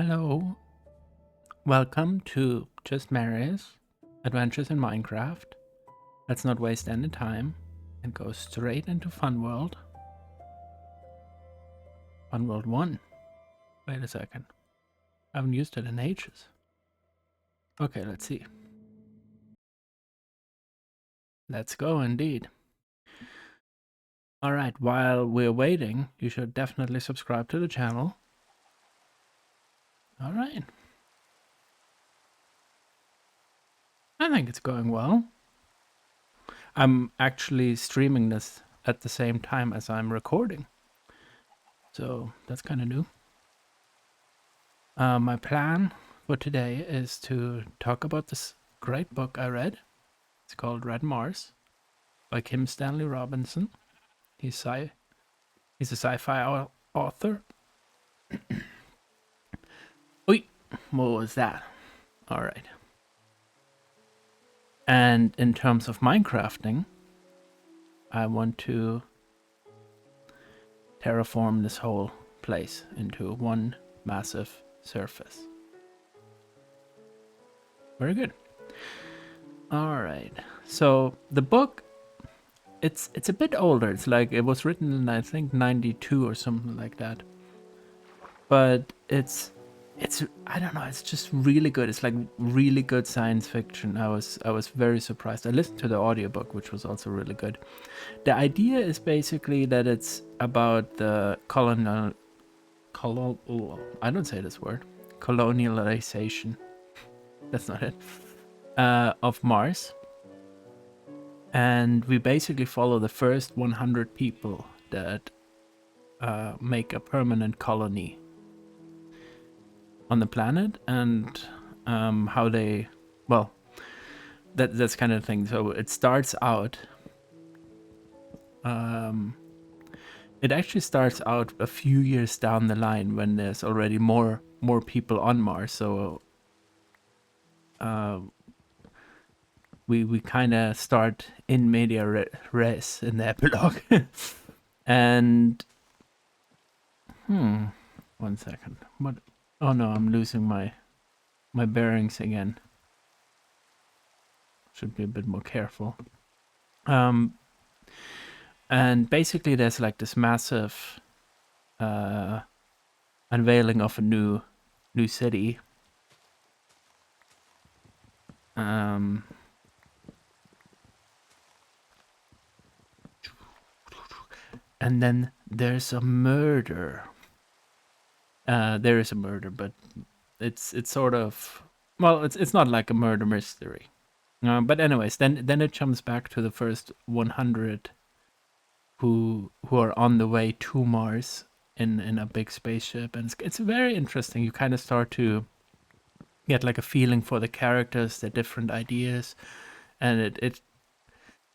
Hello, welcome to Just Mary's Adventures in Minecraft. Let's not waste any time and go straight into Funworld. Funworld 1. Wait a second. I haven't used it in ages. Okay, let's see. Let's go indeed. Alright, while we're waiting, you should definitely subscribe to the channel. Alright. I think it's going well. I'm actually streaming this at the same time as I'm recording. So that's kind of new. My plan for today is to talk about this great book I read. It's called Red Mars by Stanley Robinson. He's a sci-fi author. Oi, what was that? All right. And in terms of Minecrafting, I want to terraform this whole place into one massive surface. Very good. All right. So the book, it's a bit older. It's like it was written in I think 92 or something like that. But it's I don't know. It's just really good. It's like really good science fiction. I was very surprised. I listened to the audiobook, which was also really good. The idea is basically that it's about the I don't say this word. Colonialization. That's not it. Of Mars. And we basically follow the first 100 people that make a permanent colony on the planet, and how they, well, that's kind of thing. So it starts out, it actually starts out a few years down the line when there's already more people on Mars. So we kind of start in media res in the epilogue. And one second, what? Oh no, I'm losing my bearings again. Should be a bit more careful. And basically there's like this massive unveiling of a new city. And then there's a murder. There is a murder, but it's sort of, well, it's not like a murder mystery. But anyways, then it jumps back to the first 100 who are on the way to Mars in a big spaceship, and it's very interesting. You kind of start to get like a feeling for the characters, their different ideas, and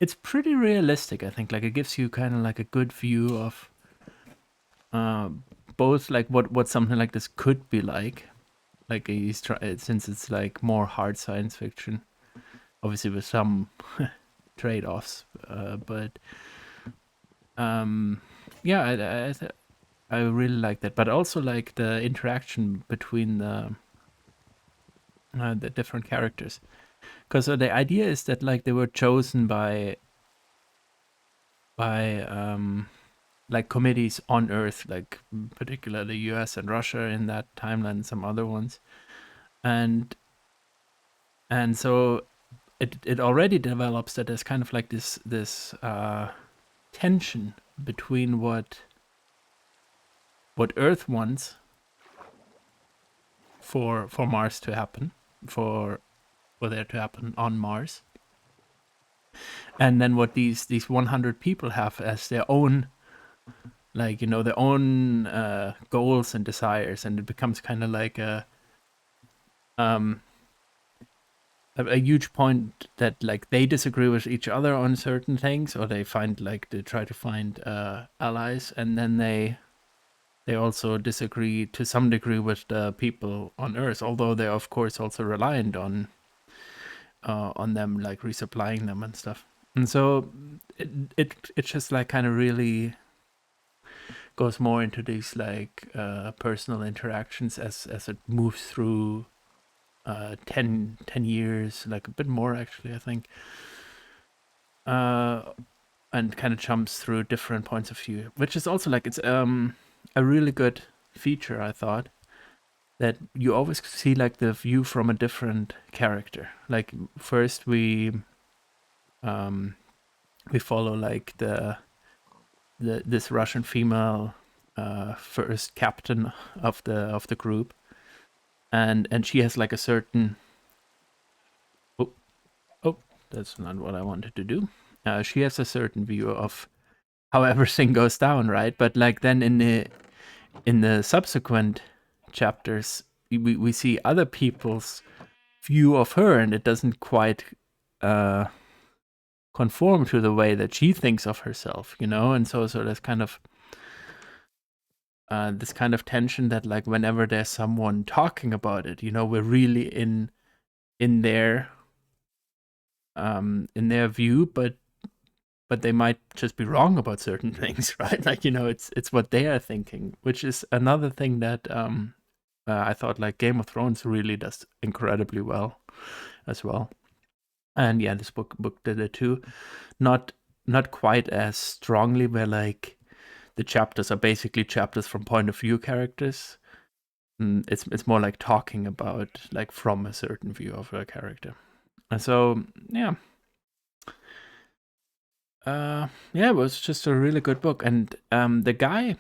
it's pretty realistic. I think like it gives you kind of like a good view of both like what something like this could be like since it's like more hard science fiction, obviously with some trade-offs, but yeah, I really like that, but also like the interaction between the different characters, because the idea is that like they were chosen by like committees on Earth, like particularly the US and Russia in that timeline, and some other ones, and so it already develops that there's kind of like this tension between what Earth wants for Mars to happen, for there to happen on Mars, and then what these 100 people have as their own, like, you know, their own goals and desires, and it becomes kind of like a huge point that like they disagree with each other on certain things, or they try to find allies, and then they also disagree to some degree with the people on Earth, although they're of course also reliant on them, like resupplying them and stuff. And so it's just like kind of really goes more into these like personal interactions as it moves through 10 years, like a bit more actually, I think, and kind of jumps through different points of view, which is also like it's a really good feature, I thought, that you always see like the view from a different character. Like first we follow like the this Russian female first captain of the group, and she has like a certain oh oh that's not what I wanted to do. She has a certain view of how everything goes down, right? But like then in the subsequent chapters, we see other people's view of her, and it doesn't quite conform to the way that she thinks of herself, you know. And so there's kind of this kind of tension that like whenever there's someone talking about it, you know, we're really in their view, but they might just be wrong about certain things, right? Like, you know, it's what they are thinking, which is another thing that I thought like Game of Thrones really does incredibly well as well. And yeah, this book did it too. Not quite as strongly, where like the chapters are basically chapters from point of view characters. It's more like talking about like from a certain view of a character. And so yeah, it was just a really good book. And the guy,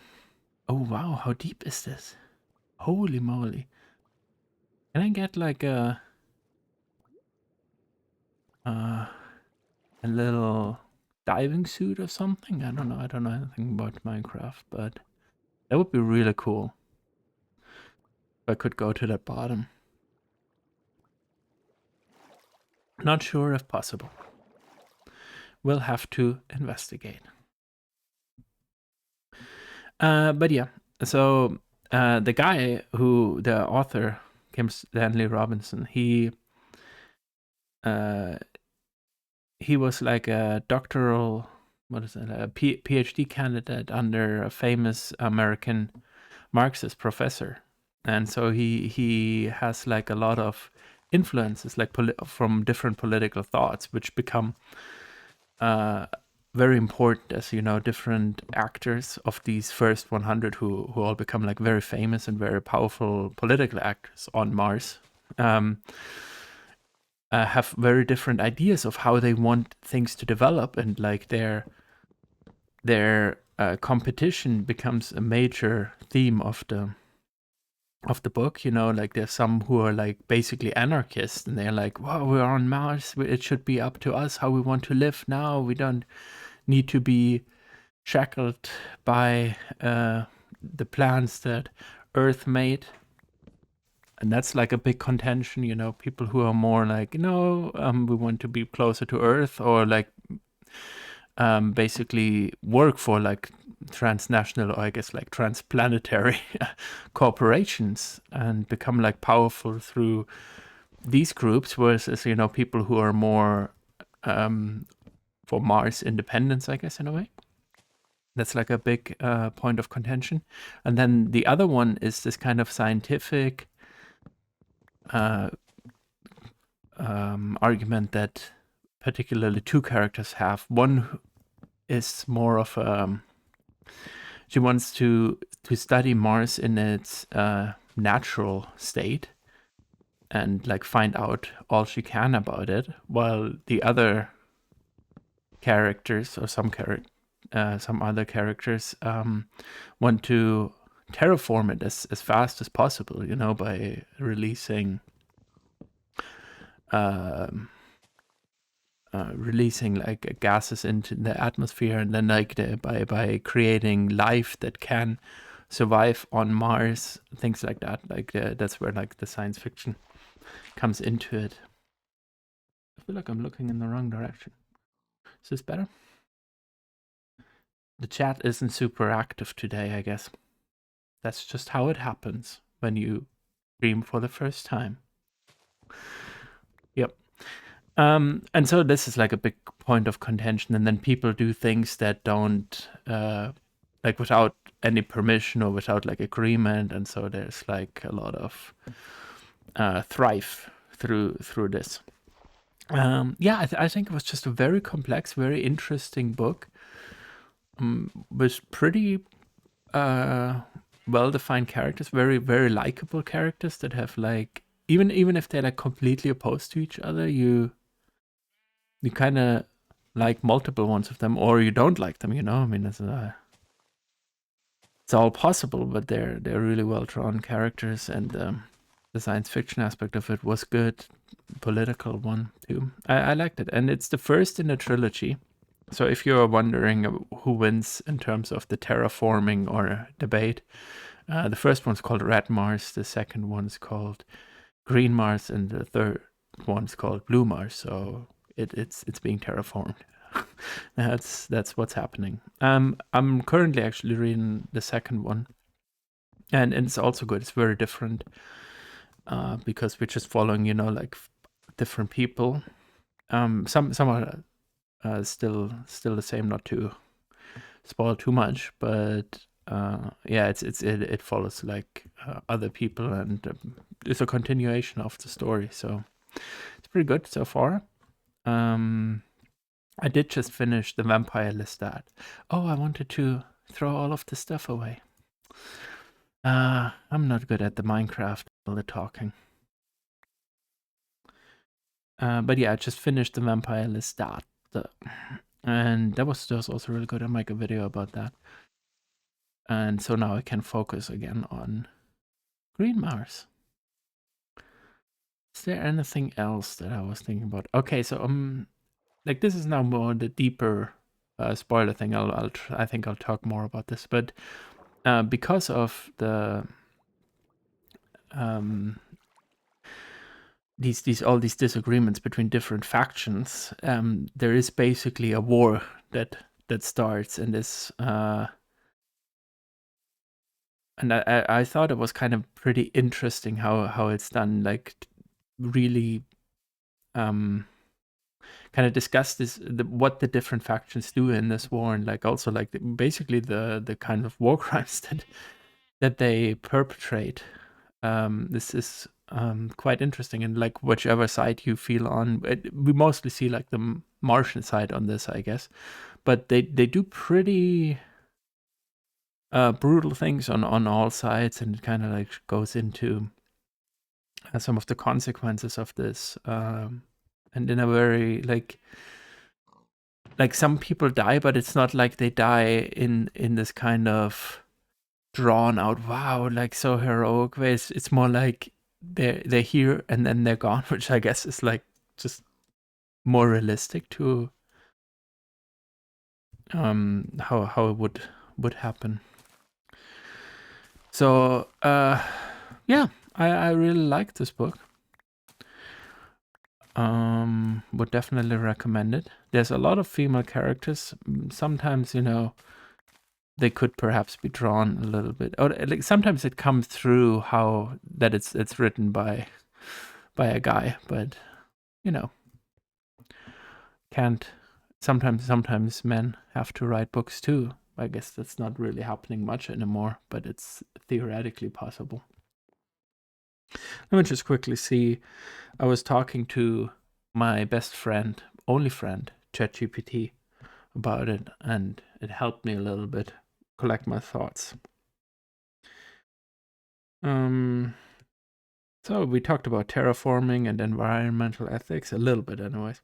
oh wow, how deep is this? Holy moly! Can I get like a little diving suit or something? I don't know. I don't know anything about Minecraft, but that would be really cool if I could go to that bottom. Not sure if possible. We'll have to investigate. But yeah, so the guy the author, Kim Stanley Robinson, he was like a doctoral, a PhD candidate under a famous American Marxist professor, and so he has like a lot of influences, like from different political thoughts, which become very important, as you know, different actors of these first 100 who all become like very famous and very powerful political actors on Mars. Have very different ideas of how they want things to develop, and like their competition becomes a major theme of the book. You know, like there's some who are like basically anarchists, and they're like, "Wow, we're on Mars. It should be up to us how we want to live now. We don't need to be shackled by the plans that Earth made." And that's like a big contention, you know, people who are more like, no, we want to be closer to Earth, or like basically work for like transnational, or I guess like transplanetary corporations, and become like powerful through these groups, versus, you know, people who are more for Mars independence, I guess, in a way. That's like a big point of contention. And then the other one is this kind of scientific argument that particularly two characters have. One is more of she wants to study Mars in its natural state and like find out all she can about it, while the other characters, or some other characters, want to terraform it as fast as possible, you know, by releasing like gases into the atmosphere, and then like by creating life that can survive on Mars, things like that. Like that's where like the science fiction comes into it. I feel like I'm looking in the wrong direction. Is this better? The chat isn't super active today, I guess. That's just how it happens when you stream for the first time. Yep. And so this is like a big point of contention, and then people do things that don't like without any permission or without like agreement, and so there's like a lot of thrive through this. Yeah, I think it was just a very complex, very interesting book with pretty well-defined characters, very very likable characters that have like even if they're like completely opposed to each other, you kind of like multiple ones of them, or you don't like them. I mean, it's all possible, but they're really well drawn characters, and the science fiction aspect of it was good. Political one too. I liked it, and it's the first in a trilogy. So if you're wondering who wins in terms of the terraforming or debate, the first one's called Red Mars, the second one's called Green Mars, and the third one's called Blue Mars. So it's being terraformed. That's what's happening. I'm currently actually reading the second one, and it's also good. It's very different because we're just following, like different people. Some are still the same, not to spoil too much, but yeah, it follows like other people, and it's a continuation of the story, so it's pretty good so far. I did just finish the Vampire Lestat. Oh, I wanted to throw all of the stuff away. I'm not good at the Minecraft, all the talking. But yeah, I just finished the Vampire Lestat, and that was also really good. I'll make a video about that. And so now I can focus again on Green Mars. Is there anything else that I was thinking about? Okay, so like this is now more the deeper spoiler thing. I think I'll talk more about this, but because of the all these disagreements between different factions, there is basically a war that starts, and this and I thought it was kind of pretty interesting how it's done, like really kind of discuss what the different factions do in this war, and like also like basically the kind of war crimes that they perpetrate. This is quite interesting, and like whichever side you feel on, we mostly see like the Martian side on this, I guess, but they do pretty brutal things on all sides, and it kind of like goes into some of the consequences of this, and in a very like some people die, but it's not like they die in this kind of drawn out, wow, like so heroic way. It's more like they're here and then they're gone, which I guess is like just more realistic to how it would happen. So yeah, I really like this book. Would definitely recommend it. There's a lot of female characters. Sometimes, they could perhaps be drawn a little bit, or like sometimes it comes through how that it's written by a guy, but can't. Sometimes men have to write books too. I guess that's not really happening much anymore, but it's theoretically possible. Let me just quickly see. I was talking to my best friend, only friend, ChatGPT, about it, and it helped me a little bit collect my thoughts. So we talked about terraforming and environmental ethics a little bit anyways.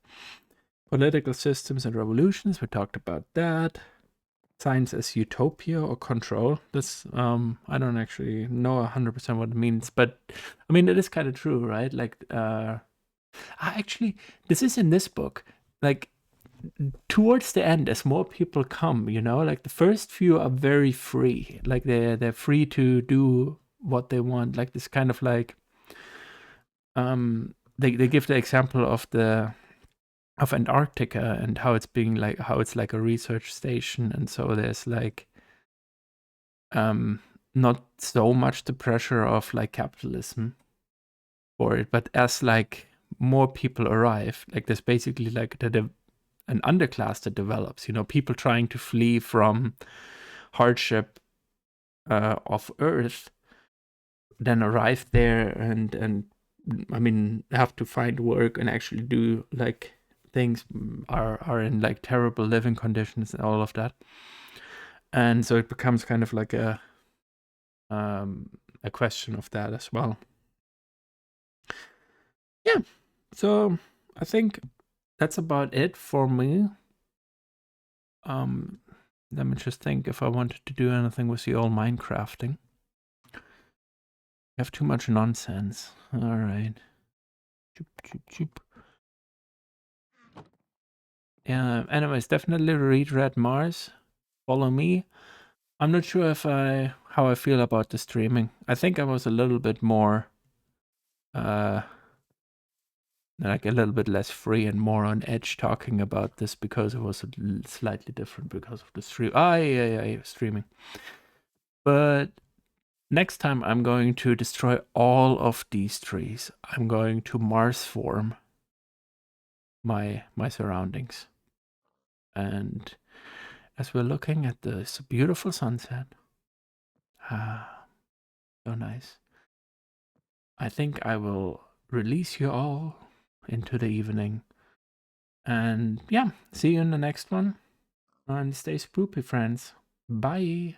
Political systems and revolutions, we talked about that. Science as utopia or control. This, I don't actually know 100% what it means, but I mean, it is kind of true, right? Like, actually, this is in this book. Like, towards the end, as more people come, like the first few are very free. Like, they're free to do what they want. Like, this kind of like, they give the example of Antarctica and how it's being like, how it's like a research station, and so there's like not so much the pressure of like capitalism for it, but as like more people arrive, like there's basically like an underclass that develops, people trying to flee from hardship of Earth, then arrive there and I mean have to find work and actually do like things, are in like terrible living conditions and all of that. And so it becomes kind of like a question of that as well. Yeah, so I think that's about it for me. Let me just think if I wanted to do anything with the old Minecrafting. I have too much nonsense. All right. Choop, choop, choop. Yeah. Anyways, definitely read Red Mars. Follow me. I'm not sure if how I feel about the streaming. I think I was a little bit more like a little bit less free and more on edge talking about this because it was slightly different because of the stream. Streaming. But next time I'm going to destroy all of these trees. I'm going to Mars form my surroundings. And as we're looking at this beautiful sunset, so nice. I think I will release you all into the evening. And yeah, see you in the next one. And stay spoopy, friends. Bye.